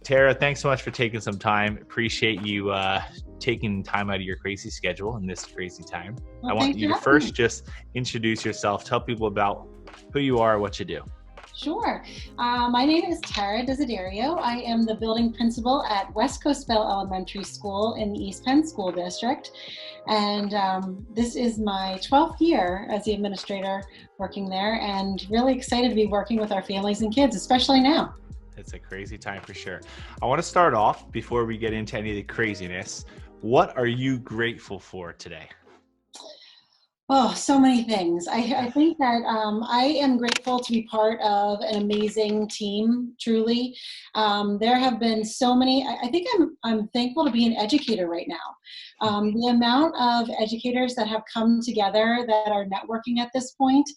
Tara, thanks so much for taking some time. Appreciate you taking time out of your crazy schedule in this crazy time. Well, I want thanks you for to having me. first just introduce yourself, tell people about who you are, what you do. Sure. My name is Tara Desiderio. I am the building principal at West Coastville Elementary School in the East Penn School District. And this is my 12th year as the administrator working there, and really excited to be working with our families and kids, especially now. It's a crazy time for sure. I want to start off before we get into any of the craziness. What are you grateful for today? Oh, so many things. I think that I am grateful to be part of an amazing team, truly. There have been so many, I think I'm thankful to be an educator right now. The amount of educators that have come together that are networking at this point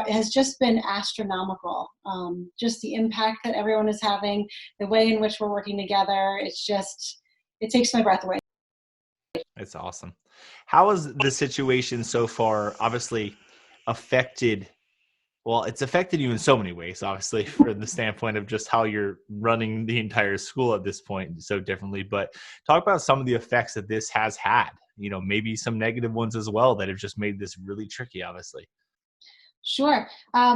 has just been astronomical. Just the impact that everyone is having, the way in which we're working together, it takes my breath away. It's awesome. How has the situation so far obviously affected, well, it's affected you in so many ways, obviously, from the standpoint of just how you're running the entire school at this point so differently. But talk about some of the effects that this has had, maybe some negative ones as well that have just made this really tricky, obviously. Sure. There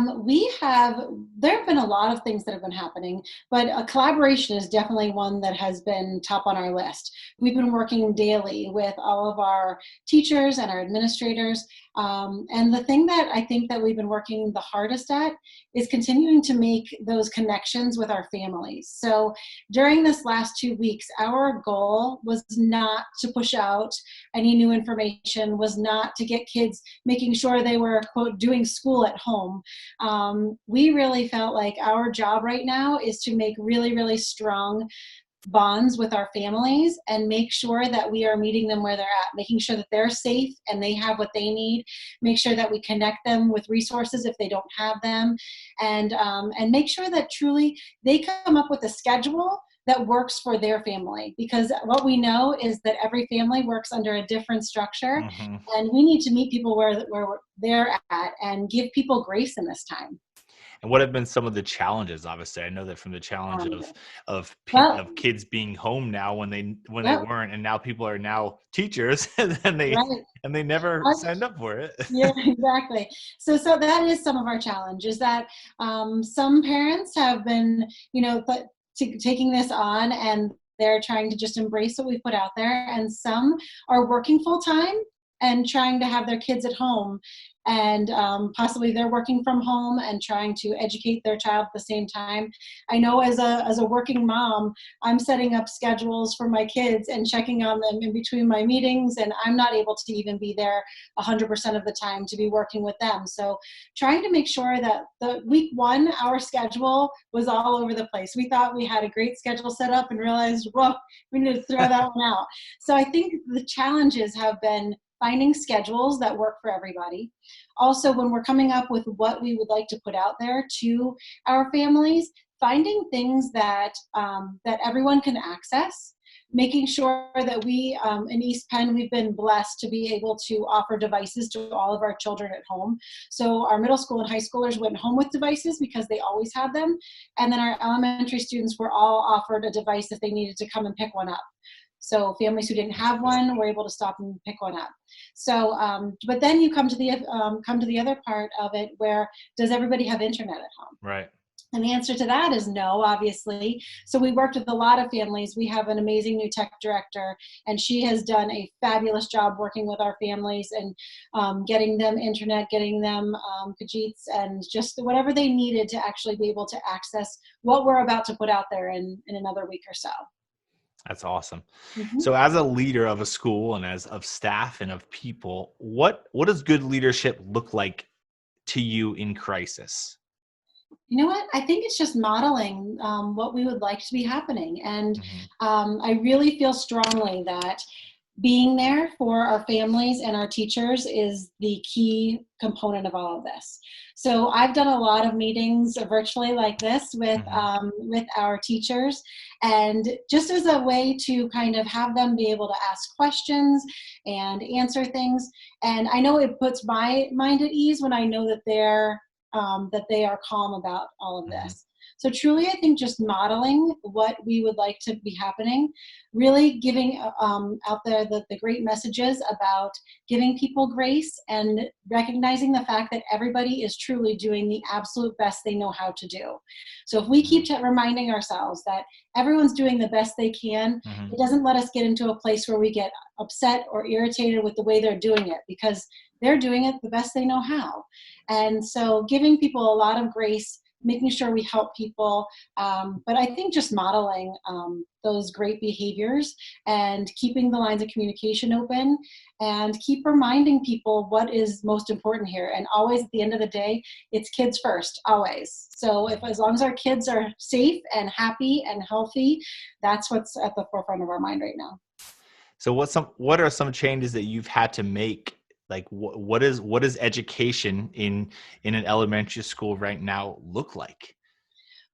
have been a lot of things that have been happening, but collaboration is definitely one that has been top on our list. We've been working daily with all of our teachers and our administrators. And the thing that I think that we've been working the hardest at is continuing to make those connections with our families. So during this last 2 weeks, our goal was not to push out any new information, was not to get kids making sure they were, quote, doing school at home. We really felt like our job right now is to make really, really strong bonds with our families and make sure that we are meeting them where they're at, making sure that they're safe and they have what they need, make sure that we connect them with resources if they don't have them, and make sure that truly they come up with a schedule that works for their family, because what we know is that every family works under a different structure, Mm-hmm. and we need to meet people where they're at and give people grace in this time. And what have been some of the challenges? Obviously, I know that from the challenge Um, of well, kids being home now when they yep, weren't, and now people are now teachers, and right. they never signed up for it. Yeah, exactly. So that is some of our challenge, is that some parents have been, taking this on, and they're trying to just embrace what we put out there. And some are working full time and trying to have their kids at home. And possibly they're working from home and trying to educate their child at the same time. I know as a working mom, I'm setting up schedules for my kids and checking on them in between my meetings, and I'm not able to even be there 100% of the time to be working with them. So trying to make sure that the week one, our schedule was all over the place. We thought we had a great schedule set up and realized, whoa, we need to throw that one out. So I think the challenges have been finding schedules that work for everybody. Also, when we're coming up with what we would like to put out there to our families, finding things that that everyone can access, making sure that we in East Penn, we've been blessed to be able to offer devices to all of our children at home. So our middle school and high schoolers went home with devices because they always had them. And then our elementary students were all offered a device if they needed to come and pick one up. So families who didn't have one were able to stop and pick one up. So, but then you come to the other part of it, where does everybody have internet at home? Right. And the answer to that is no, obviously. So we worked with a lot of families. We have an amazing new tech director, and she has done a fabulous job working with our families and getting them internet, getting them Kajits, and just whatever they needed to actually be able to access what we're about to put out there in another week or so. That's awesome. Mm-hmm. So as a leader of a school and as of staff and of people, what does good leadership look like to you in crisis? You know what? I think it's just modeling what we would like to be happening. And Hmm. I really feel strongly that being there for our families and our teachers is the key component of all of this. So I've done a lot of meetings virtually like this Hmm. with our teachers, and just as a way to kind of have them be able to ask questions and answer things. And I know it puts my mind at ease when I know that they are calm about all of Hmm. this. So truly, I think just modeling what we would like to be happening, really giving out there the great messages about giving people grace and recognizing the fact that everybody is truly doing the absolute best they know how to do. So if we keep reminding ourselves that everyone's doing the best they can, Mm-hmm. it doesn't let us get into a place where we get upset or irritated with the way they're doing it, because they're doing it the best they know how. And so giving people a lot of grace, making sure we help people. But I think just modeling those great behaviors and keeping the lines of communication open and keep reminding people what is most important here. And always at the end of the day, it's kids first, always. So as long as our kids are safe and happy and healthy, that's what's at the forefront of our mind right now. So what are some changes that you've had to make? Like what is education in an elementary school right now look like?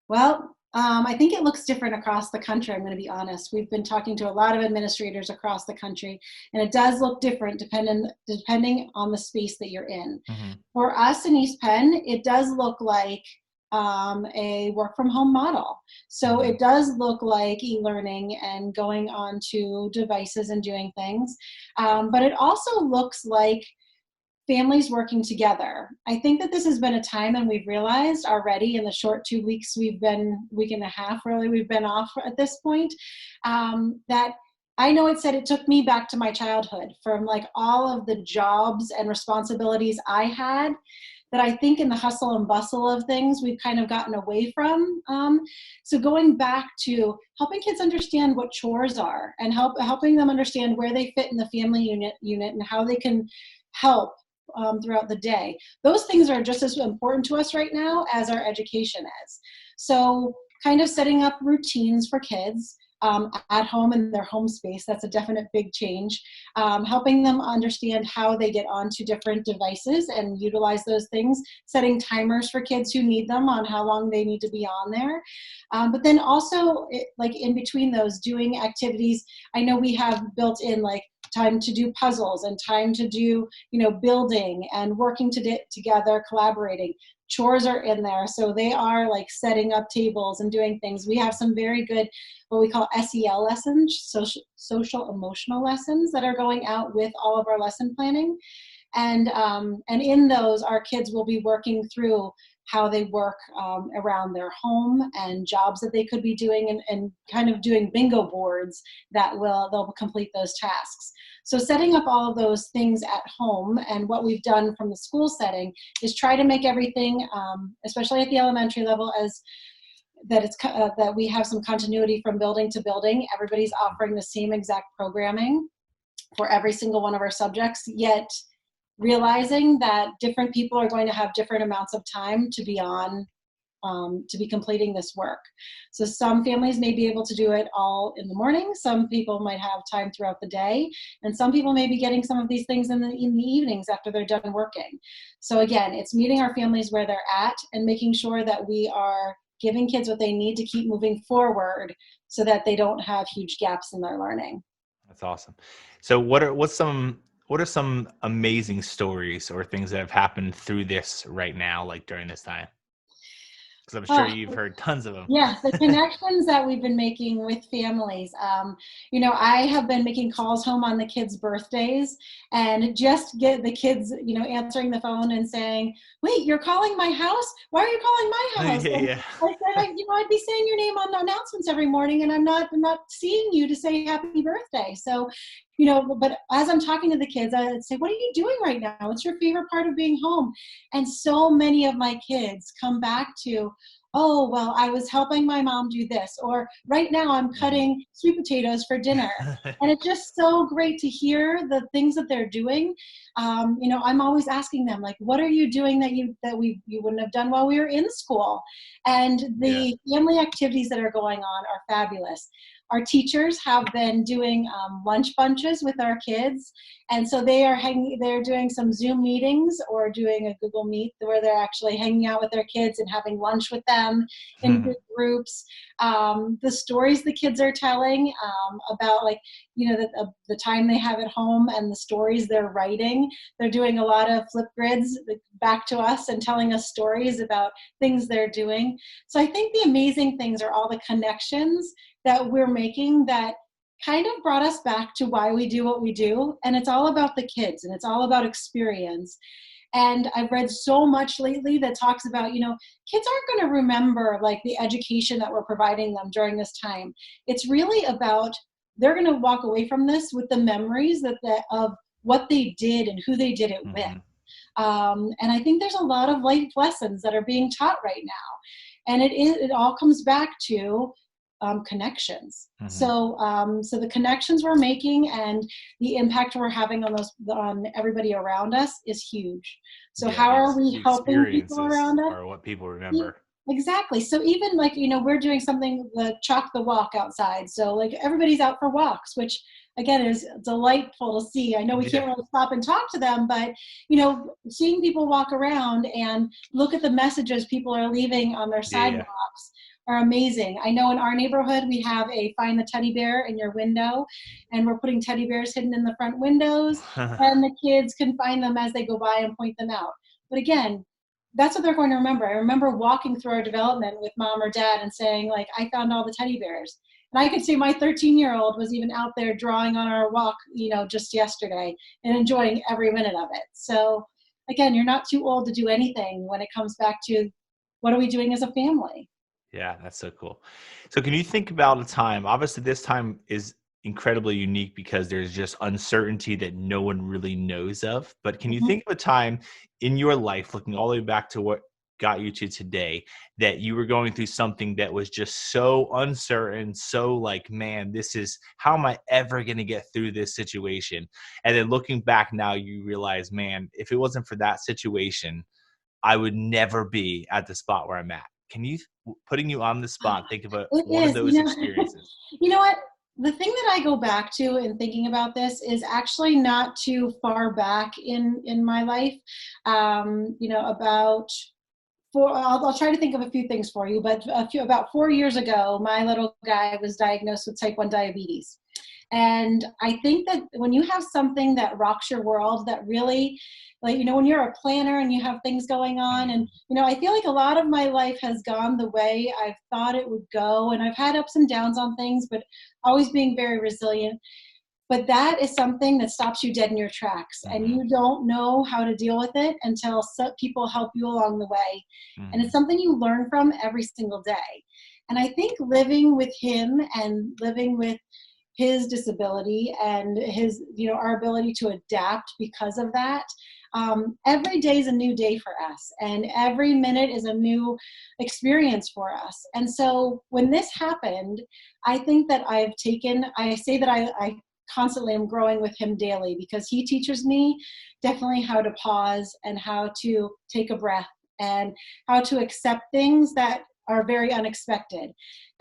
Well, I think it looks different across the country. I'm going to be honest. We've been talking to a lot of administrators across the country, and it does look different depending on the space that you're in. Mm-hmm. For us in East Penn, it does look like a work from home model. So Mm-hmm. it does look like e-learning and going on to devices and doing things. But it also looks like families working together. I think that this has been a time, and we've realized already in the short 2 weeks week and a half really, we've been off at this point, that I know it said it took me back to my childhood from like all of the jobs and responsibilities I had that I think in the hustle and bustle of things we've kind of gotten away from. So going back to helping kids understand what chores are and helping them understand where they fit in the family unit and how they can help throughout the day. Those things are just as important to us right now as our education is. So kind of setting up routines for kids at home in their home space, that's a definite big change. Helping them understand how they get onto different devices and utilize those things, setting timers for kids who need them on how long they need to be on there. But then also, like in between those, doing activities. I know we have built in like time to do puzzles and time to do, building and working together, collaborating. Chores are in there. So they are like setting up tables and doing things. We have some very good, what we call SEL lessons, social emotional lessons that are going out with all of our lesson planning. And in those, our kids will be working through how they work around their home and jobs that they could be doing, and kind of doing bingo boards that they'll complete those tasks. So setting up all of those things at home, and what we've done from the school setting is try to make everything, especially at the elementary level, as that we have some continuity from building to building. Everybody's offering the same exact programming for every single one of our subjects, yet realizing that different people are going to have different amounts of time to be on, to be completing this work. So some families may be able to do it all in the morning. Some people might have time throughout the day, and some people may be getting some of these things in the evenings after they're done working. So again, it's meeting our families where they're at and making sure that we are giving kids what they need to keep moving forward so that they don't have huge gaps in their learning. That's awesome. So what are some amazing stories or things that have happened through this right now, like during this time? Because I'm sure Oh, you've heard tons of them. yeah, the connections that we've been making with families. I have been making calls home on the kids' birthdays and just get the kids, answering the phone and saying, "Wait, you're calling my house? Why are you calling my house?" Yeah, And yeah. I said, I'd be saying your name on the announcements every morning, and I'm not seeing you to say happy birthday. So, but as I'm talking to the kids, I'd say, "What are you doing right now? What's your favorite part of being home?" And so many of my kids come back to, "Oh, well, I was helping my mom do this," or "Right now I'm cutting sweet potatoes for dinner." And it's just so great to hear the things that they're doing. I'm always asking them, like, "What are you doing that you wouldn't have done while we were in school?" And Yeah. the family activities that are going on are fabulous. our teachers have been doing lunch bunches with our kids. And so they're doing some Zoom meetings or doing a Google Meet where they're actually hanging out with their kids and having lunch with them in big groups. The stories the kids are telling about, like, the time they have at home and the stories they're writing. They're doing a lot of flip grids back to us and telling us stories about things they're doing. So I think the amazing things are all the connections that we're making that kind of brought us back to why we do what we do. And it's all about the kids, and it's all about experience. And I've read so much lately that talks about, kids aren't going to remember like the education that we're providing them during this time. It's really about, they're going to walk away from this with the memories of what they did and who they did it with. And I think there's a lot of life lessons that are being taught right now. And it all comes back to connections. So the connections we're making and the impact we're having on everybody around us is huge. So Yeah, how are we the helping people experiences around us? are what people remember. Exactly. So even like, we're doing something, the Chalk the Walk outside. So like everybody's out for walks, which again is delightful to see. I know we can't really stop and talk to them, but seeing people walk around and look at the messages people are leaving on their sidewalks are amazing. I know in our neighborhood, we have a Find the Teddy Bear in your window, and we're putting teddy bears hidden in the front windows, and the kids can find them as they go by and point them out. But again, that's what they're going to remember. I remember walking through our development with mom or dad and saying, like, I found all the teddy bears. And I could see my 13-year-old was even out there drawing on our walk, just yesterday, and enjoying every minute of it. So again, you're not too old to do anything when it comes back to what are we doing as a family? Yeah, that's so cool. So can you think about a time, obviously this time is incredibly unique because there's just uncertainty that no one really knows of, but can you Mhm. think of a time in your life, looking all the way back to what got you to today, that you were going through something that was just so uncertain, so like, man, how am I ever going to get through this situation? And then looking back now, you realize, man, if it wasn't for that situation, I would never be at the spot where I'm at. Can you, putting you on the spot, think about It one of is, those experiences? you know what? The thing that I go back to in thinking about this is actually not too far back in my life. About I'll try to think of a few things for you, but about 4 years ago, my little guy was diagnosed with type 1 diabetes. And I think that when you have something that rocks your world, that really, like, when you're a planner and you have things going on, and, I feel like a lot of my life has gone the way I've thought it would go. And I've had ups and downs on things, but always being very resilient. But that is something that stops you dead in your tracks, and Mm-hmm. you don't know how to deal with it until people help you along the way. And Mm-hmm. it's something you learn from every single day. And I think living with him and living with his disability and his, our ability to adapt because of that, every day is a new day for us, and every minute is a new experience for us. And so when this happened, I think that I say that I constantly am growing with him daily, because he teaches me definitely how to pause and how to take a breath and how to accept things that are very unexpected.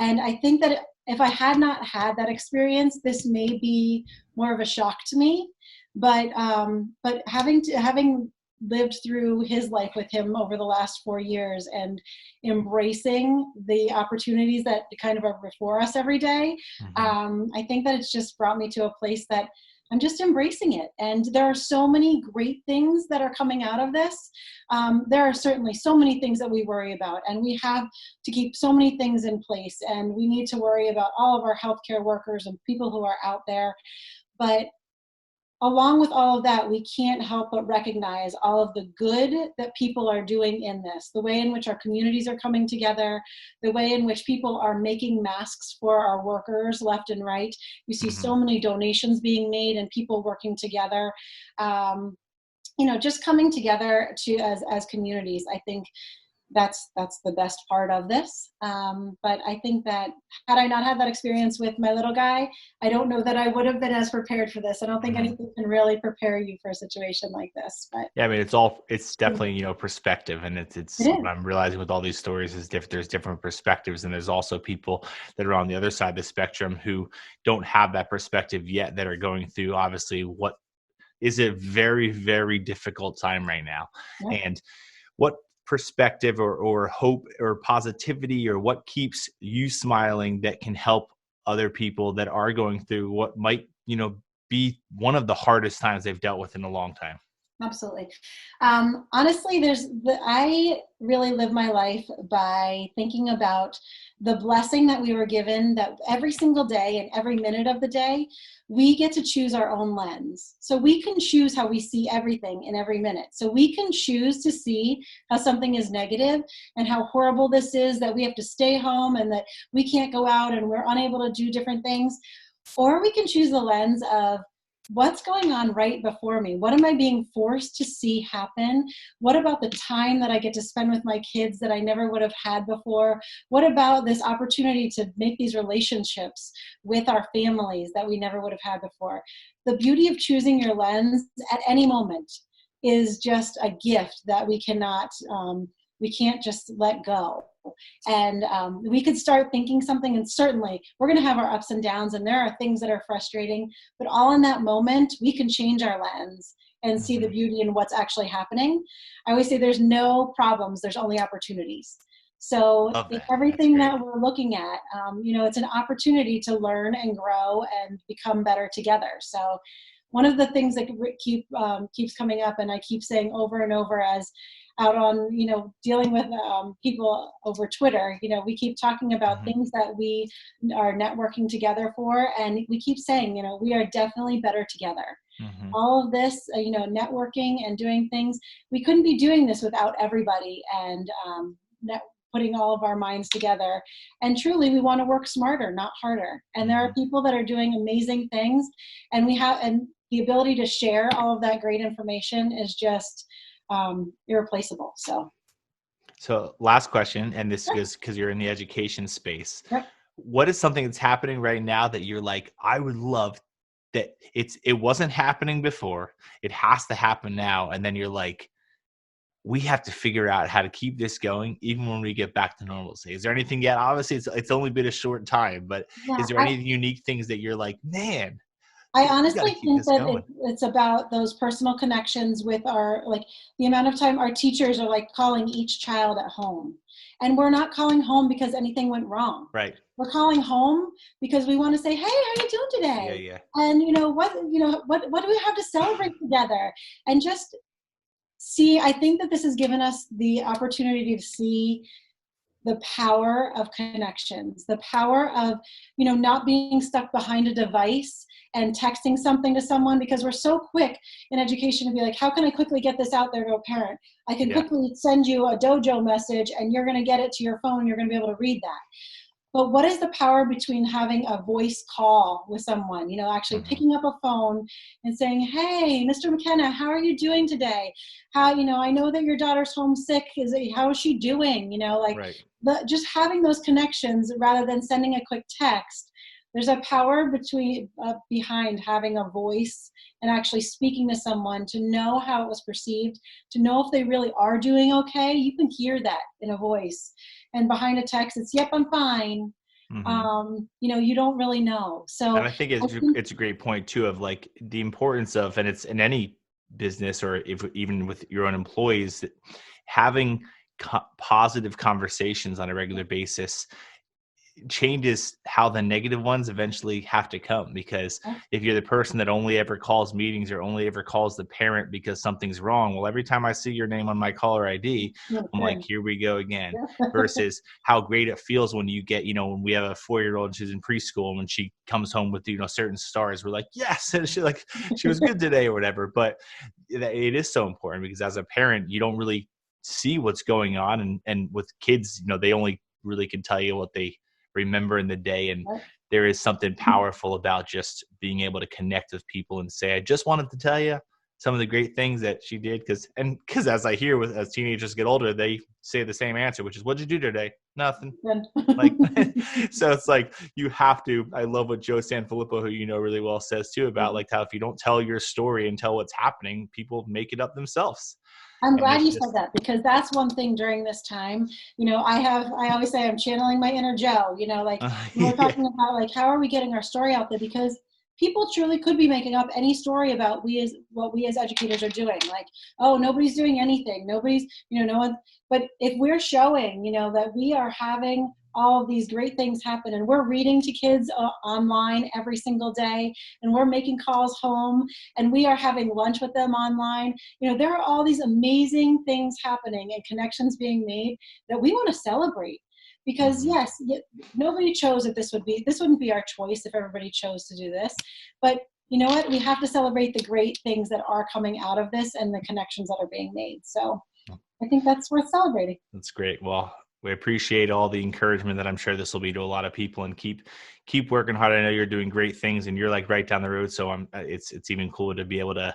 And I think that if I had not had that experience, this may be more of a shock to me. But having lived through his life with him over the last 4 years and embracing the opportunities that kind of are before us every day, Mm-hmm. I think that it's just brought me to a place that I'm just embracing it. And there are so many great things that are coming out of this. There are certainly so many things that we worry about, and we have to keep so many things in place, and we need to worry about all of our healthcare workers and people who are out there. But along with all of that, we can't help but recognize all of the good that people are doing in this, the way in which our communities are coming together, the way in which people are making masks for our workers left and right. You see Mm-hmm. so many donations being made and people working together. Just coming together as communities. I think that's the best part of this. But I think that had I not had that experience with my little guy, I don't know that I would have been as prepared for this. I don't think Mhm. anything can really prepare you for a situation like this. But Yeah, I mean, it's definitely, perspective, and it it's what is. I'm realizing with all these stories is there's different perspectives, and there's also people that are on the other side of the spectrum who don't have that perspective yet, that are going through obviously what is a very, very difficult time right now. Yeah, And what perspective or hope or positivity, or what keeps you smiling that can help other people that are going through what might, be one of the hardest times they've dealt with in a long time? absolutely. Honestly, I really live my life by thinking about the blessing that we were given, that every single day and every minute of the day, we get to choose our own lens. So we can choose how we see everything in every minute. So we can choose to see how something is negative and how horrible this is, that we have to stay home and that we can't go out and we're unable to do different things. Or we can choose the lens of what's going on right before me? What am I being forced to see happen? What about the time that I get to spend with my kids that I never would have had before? What about this opportunity to make these relationships with our families that we never would have had before? The beauty of choosing your lens at any moment is just a gift that we can't just let go. And we could start thinking something, and certainly we're going to have our ups and downs, and there are things that are frustrating, but all in that moment we can change our lens and see the Hmm. beauty in what's actually happening. I always say there's no problems, there's only opportunities. So Love in that. That's everything great. that we're looking at, it's an opportunity to learn and grow and become better together. So one of the things that keeps coming up, and I keep saying over and over, as out on dealing with people over Twitter, we keep talking about Hmm. things that we are networking together for, and we keep saying, we are definitely better together. Hmm. All of this, networking and doing things, we couldn't be doing this without everybody, and putting all of our minds together. And truly, we want to work smarter, not harder. And there are Hmm. people that are doing amazing things, and the ability to share all of that great information is just irreplaceable. So, So, last question, and this yep, goes because you're in the education space. yep. What is something that's happening right now that you're like, I would love that it wasn't happening before, it has to happen now, and then you're like, we have to figure out how to keep this going even when we get back to normalcy. Is there anything yet? Obviously, it's only been a short time, but Yeah, is there any unique things that you're like, man, I we got to honestly keep think this that going? it's about those personal connections with the amount of time our teachers are like calling each child at home. And we're not calling home because anything went wrong. Right. We're calling home because we want to say, hey, how you doing Yeah. today? Yeah. And what do we have to celebrate together? And just see, I think that this has given us the opportunity to see the power of connections, the power of not being stuck behind a device and texting something to someone, because we're so quick in education to be like, how can I quickly get this out there to a parent? I can Yeah. quickly send you a dojo message and you're going to get it to your phone, you're going to be able to read that. But what is the power between having a voice call with someone, actually Hmm. picking up a phone and saying, hey, Mr. McKenna, how are you doing today? How, I know that your daughter's homesick. How is she doing? Right. Just having those connections rather than sending a quick text. There's a power behind having a voice and actually speaking to someone, to know how it was perceived, to know if they really are doing okay. You can hear that in a voice, and behind a text it's, yep, I'm fine. Hmm. You don't really know. And So I think I think, it's a great point too, of like the importance of, and it's in any business, or if even with your own employees, that having positive conversations on a regular basis changes how the negative ones eventually have to come. Because yeah, if you're the person that only ever calls meetings or only ever calls the parent because something's wrong, well, every time I see your name on my caller ID, yeah, I'm like, good. here we go again. Yeah. Versus how great it feels when you get, when we have a 4-year-old and she's in preschool, and when she comes home with, certain stars, we're like, yes, and she was good today or whatever. But it is so important, because as a parent, you don't really see what's going on, and with kids, they only really can tell you what they remember in the day. And there is something powerful about just being able to connect with people and say, I just wanted to tell you some of the great things that she did. Because as I hear with as teenagers get older, they say the same answer, which is, "What'd you do today?" Nothing. Like, so it's like you have to. I love what Joe Sanfilippo, who you know really well, says too about like how if you don't tell your story and tell what's happening, people make it up themselves. I'm And glad it's you said just that, because that's one thing during this time. I always say I'm channeling my inner Joe, like when we're yeah. talking about like how are we getting our story out there, because people truly could be making up any story about what we as educators are doing. Like, oh, nobody's doing anything. Nobody's, no one. But if we're showing, that we are having all of these great things happen, and we're reading to kids online every single day, and we're making calls home, and we are having lunch with them online, there are all these amazing things happening and connections being made that we want to celebrate. Because Mhm. yes, nobody chose that this wouldn't be our choice if everybody chose to do this. But you know what? We have to celebrate the great things that are coming out of this and the connections that are being made. So I think that's worth celebrating. That's great. Well, we appreciate all the encouragement that I'm sure this will be to a lot of people, and keep working hard. I know you're doing great things, and you're like right down the road. So it's even cooler to be able to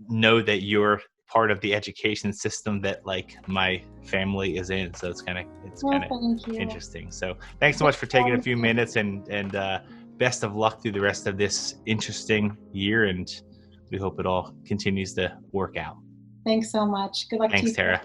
know that you're part of the education system that like my family is in. So it's Well, kind of thank you. interesting. So thanks so Thank much for you for taking all a you few do. minutes, and best of luck through the rest of this interesting year. And we hope it all continues to work out. Thanks so much. Good luck to Thanks, you too. Tara.